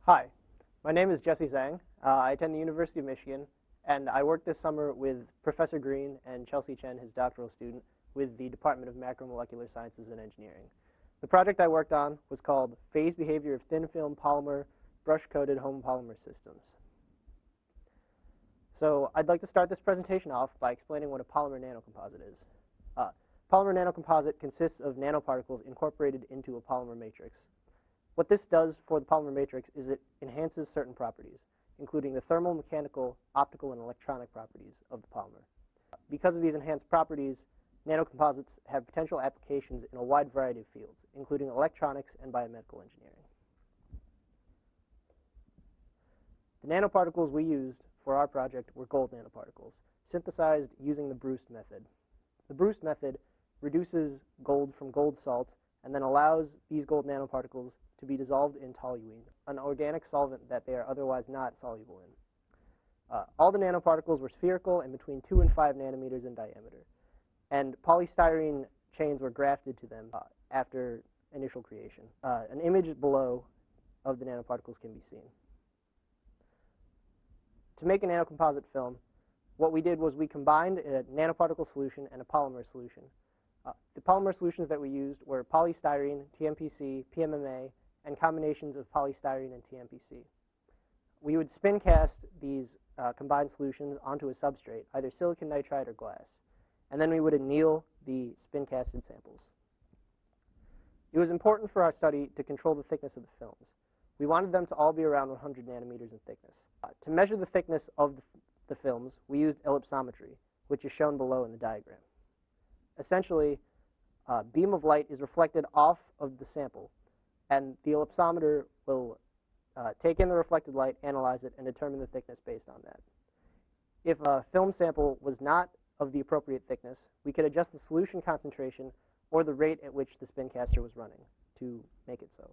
Hi, my name is Tzeng. I attend the University of Michigan, and I worked this summer with Professor Green and Chen, his doctoral student, with the Department of Macromolecular Sciences and Engineering. The project I worked on was called Phase Behavior of Thin Film Polymer Brush-Coated Homopolymer Systems. So I'd like to start this presentation off by explaining what a polymer nanocomposite is. Polymer nanocomposite consists of nanoparticles incorporated into a polymer matrix. What this does for the polymer matrix is it enhances certain properties, including the thermal, mechanical, optical, and electronic properties of the polymer. Because of these enhanced properties, nanocomposites have potential applications in a wide variety of fields, including electronics and biomedical engineering. The nanoparticles we used for our project were gold nanoparticles, synthesized using the Bruce method. The Bruce method reduces gold from gold salts and then allows these gold nanoparticles to be dissolved in toluene, an organic solvent that they are otherwise not soluble in. All the nanoparticles were spherical and between 2 and 5 nanometers in diameter, and polystyrene chains were grafted to them after initial creation. An image below of the nanoparticles can be seen. To make a nanocomposite film, what we did was we combined a nanoparticle solution and a polymer solution. The polymer solutions that we used were polystyrene, TMPC, PMMA, and combinations of polystyrene and TMPC. We would spin cast these combined solutions onto a substrate, either silicon nitride or glass, and then we would anneal the spin casted samples. It was important for our study to control the thickness of the films. We wanted them to all be around 100 nanometers in thickness. To measure the thickness of the films, we used ellipsometry, which is shown below in the diagram. Essentially, a beam of light is reflected off of the sample, and the ellipsometer will take in the reflected light, analyze it, and determine the thickness based on that. If a film sample was not of the appropriate thickness, we could adjust the solution concentration or the rate at which the spin caster was running to make it so.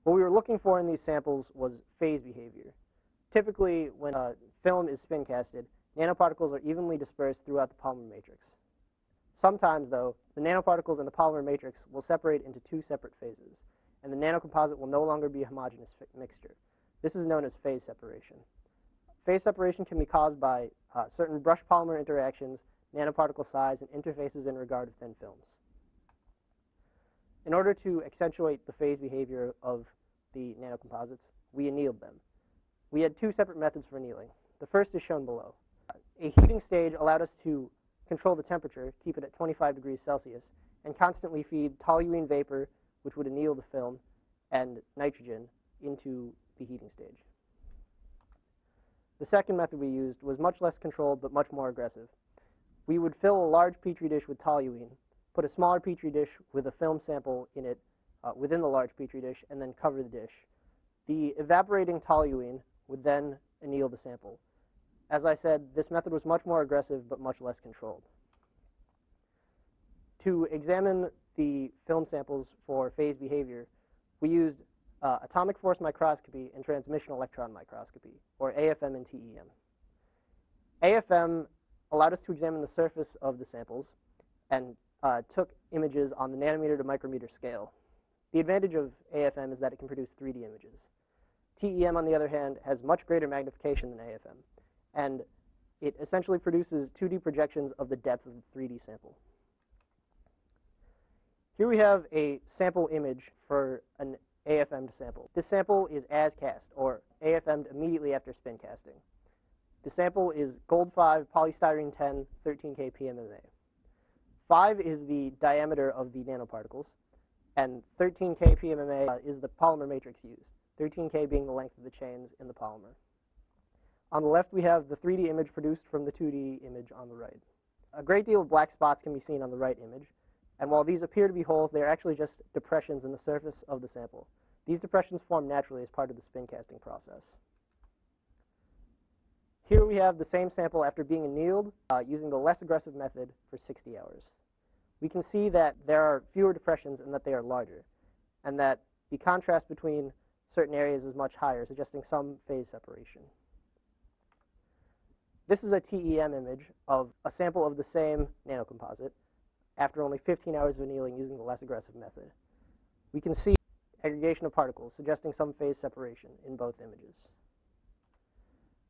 What we were looking for in these samples was phase behavior. Typically, when a film is spin casted, nanoparticles are evenly dispersed throughout the polymer matrix. Sometimes, though, the nanoparticles in the polymer matrix will separate into two separate phases, and the nanocomposite will no longer be a homogeneous mixture. This is known as phase separation. Phase separation can be caused by certain brush polymer interactions, nanoparticle size, and interfaces in regard to thin films. In order to accentuate the phase behavior of the nanocomposites, we annealed them. We had two separate methods for annealing. The first is shown below. A heating stage allowed us to control the temperature, keep it at 25 degrees Celsius, and constantly feed toluene vapor, which would anneal the film, and nitrogen into the heating stage. The second method we used was much less controlled but much more aggressive. We would fill a large petri dish with toluene, put a smaller petri dish with a film sample in it within the large petri dish, and then cover the dish. The evaporating toluene would then anneal the sample. As I said, this method was much more aggressive but much less controlled. To examine the film samples for phase behavior, we used atomic force microscopy and transmission electron microscopy, or AFM and TEM. AFM allowed us to examine the surface of the samples and took images on the nanometer to micrometer scale. The advantage of AFM is that it can produce 3D images. TEM, on the other hand, has much greater magnification than AFM, and it essentially produces 2D projections of the depth of the 3D sample. Here we have a sample image for an AFM'd sample. This sample is as cast, or AFM'd immediately after spin casting. The sample is gold 5, polystyrene 10, 13K PMMA. 5 is the diameter of the nanoparticles, and 13K PMMA is the polymer matrix used, 13K being the length of the chains in the polymer. On the left, we have the 3D image produced from the 2D image on the right. A great deal of black spots can be seen on the right image, and while these appear to be holes, they are actually just depressions in the surface of the sample. These depressions form naturally as part of the spin casting process. Here we have the same sample after being annealed using the less aggressive method for 60 hours. We can see that there are fewer depressions and that they are larger, and that the contrast between certain areas is much higher, suggesting some phase separation. This is a TEM image of a sample of the same nanocomposite after only 15 hours of annealing using the less aggressive method. We can see aggregation of particles, suggesting some phase separation in both images.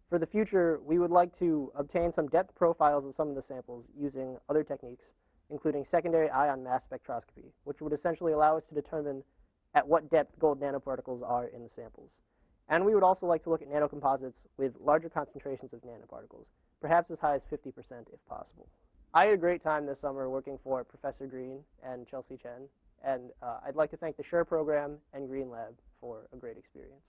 For the future, we would like to obtain some depth profiles of some of the samples using other techniques, including secondary ion mass spectroscopy, which would essentially allow us to determine at what depth gold nanoparticles are in the samples. And we would also like to look at nanocomposites with larger concentrations of nanoparticles, perhaps as high as 50% if possible. I had a great time this summer working for Professor Green and Chelsea Chen, and I'd like to thank the SURE program and Green Lab for a great experience.